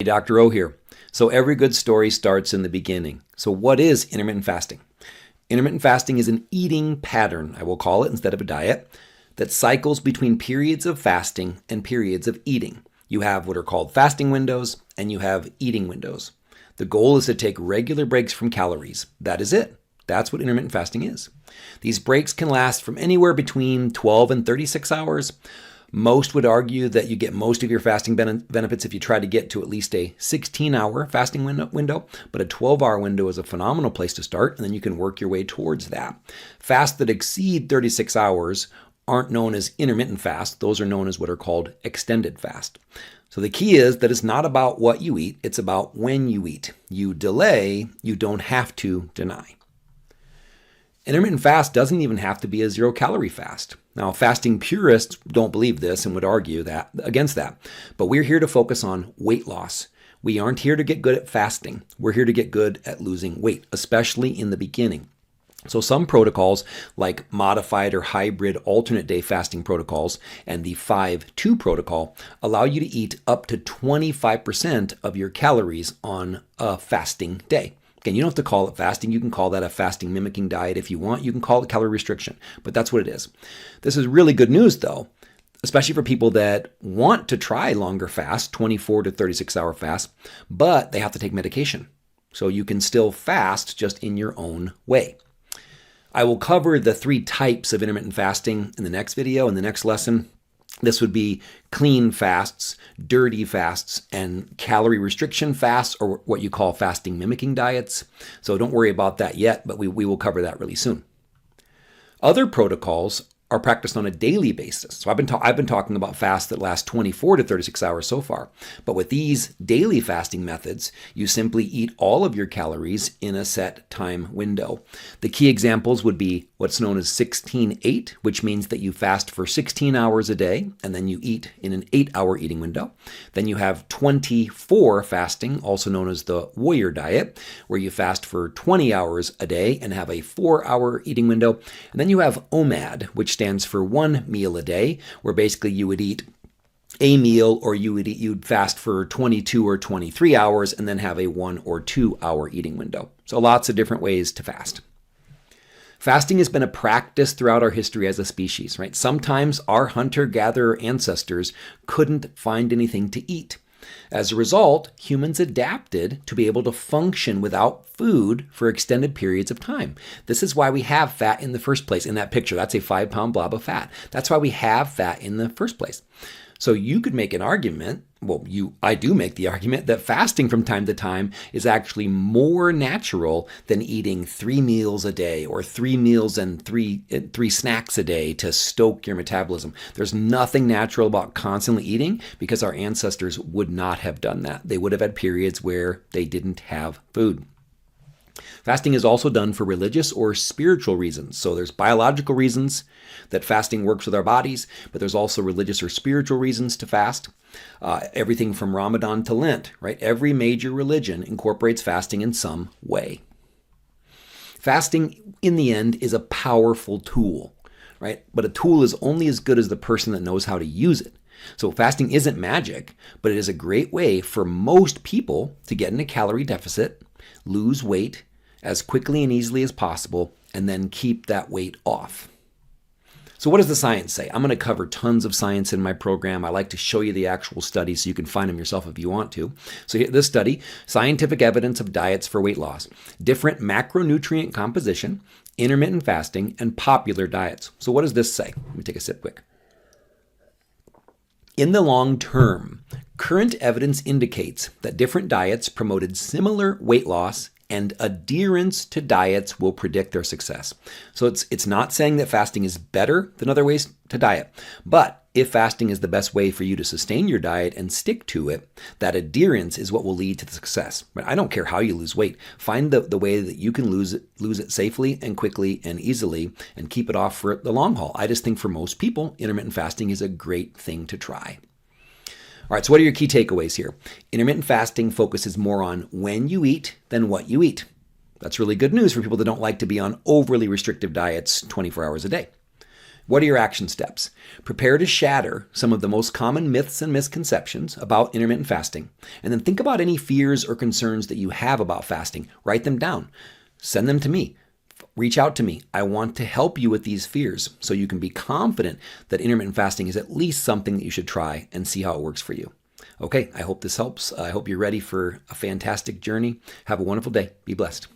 Hey, Dr. O here. So every good story starts in the beginning. So what is intermittent fasting? Intermittent fasting is an eating pattern, I will call it, instead of a diet, that cycles between periods of fasting and periods of eating. You have what are called fasting windows and you have eating windows. The goal is to take regular breaks from calories. That is it. That's what intermittent fasting is. These breaks can last from anywhere between 12 and 36 hours. Most would argue that you get most of your fasting benefits if you try to get to at least a 16-hour fasting window, but a 12-hour window is a phenomenal place to start, and then you can work your way towards that. Fasts that exceed 36 hours aren't known as intermittent fast. Those are known as what are called extended fast. So the key is that it's not about what you eat, it's about when you eat. You delay, you don't have to deny. Intermittent fast doesn't even have to be a 0-calorie fast. Now, fasting purists don't believe this and would argue that against that. But we're here to focus on weight loss. We aren't here to get good at fasting. We're here to get good at losing weight, especially in the beginning. So some protocols like modified or hybrid alternate day fasting protocols and the 5-2 protocol allow you to eat up to 25% of your calories on a fasting day. Again, you don't have to call it fasting. You can call that a fasting mimicking diet if you want. You can call it calorie restriction, but that's what it is. This is really good news, though, especially for people that want to try longer fasts, 24 to 36-hour fasts, but they have to take medication. So you can still fast just in your own way. I will cover the 3 types of intermittent fasting in the next video, in the next lesson. This would be clean fasts, dirty fasts, and calorie restriction fasts, or what you call fasting mimicking diets. So don't worry about that yet, but we will cover that really soon. Other protocols are practiced on a daily basis. So I've been talking about fasts that last 24 to 36 hours so far. But with these daily fasting methods, you simply eat all of your calories in a set time window. The key examples would be what's known as 16-8, which means that you fast for 16 hours a day, and then you eat in an 8-hour eating window. Then you have 24 fasting, also known as the warrior diet, where you fast for 20 hours a day and have a 4-hour eating window. And then you have OMAD, which stands for 1 meal a day, where basically you would eat a meal, or you'd fast for 22 or 23 hours and then have a 1 or 2-hour eating window. So lots of different ways to fast. Fasting has been a practice throughout our history as a species, right? Sometimes our hunter-gatherer ancestors couldn't find anything to eat. As a result, humans adapted to be able to function without food for extended periods of time. This is why we have fat in the first place. In that picture, that's a 5-pound blob of fat. That's why we have fat in the first place. So you could make an argument, I do make the argument that fasting from time to time is actually more natural than eating 3 meals a day or 3 meals and three snacks a day to stoke your metabolism. There's nothing natural about constantly eating because our ancestors would not have done that. They would have had periods where they didn't have food. Fasting is also done for religious or spiritual reasons. So there's biological reasons that fasting works with our bodies, but there's also religious or spiritual reasons to fast. Everything from Ramadan to Lent, right? Every major religion incorporates fasting in some way. Fasting, in the end, is a powerful tool, right? But a tool is only as good as the person that knows how to use it. So fasting isn't magic, but it is a great way for most people to get in a calorie deficit, lose weight as quickly and easily as possible, and then keep that weight off. So what does the science say? I'm going to cover tons of science in my program. I like to show you the actual studies so you can find them yourself if you want to. So this study, scientific evidence of diets for weight loss, different macronutrient composition, intermittent fasting, and popular diets. So what does this say? Let me take a sip quick. In the long term, current evidence indicates that different diets promoted similar weight loss, and adherence to diets will predict their success. So it's not saying that fasting is better than other ways to diet, but if fasting is the best way for you to sustain your diet and stick to it, that adherence is what will lead to the success. But I don't care how you lose weight. Find the way that you can lose it safely and quickly and easily and keep it off for the long haul. I just think for most people, intermittent fasting is a great thing to try. All right, so what are your key takeaways here? Intermittent fasting focuses more on when you eat than what you eat. That's really good news for people that don't like to be on overly restrictive diets 24 hours a day. What are your action steps? Prepare to shatter some of the most common myths and misconceptions about intermittent fasting, and then think about any fears or concerns that you have about fasting. Write them down. Send them to me. Reach out to me. I want to help you with these fears so you can be confident that intermittent fasting is at least something that you should try and see how it works for you. Okay, I hope this helps. I hope you're ready for a fantastic journey. Have a wonderful day. Be blessed.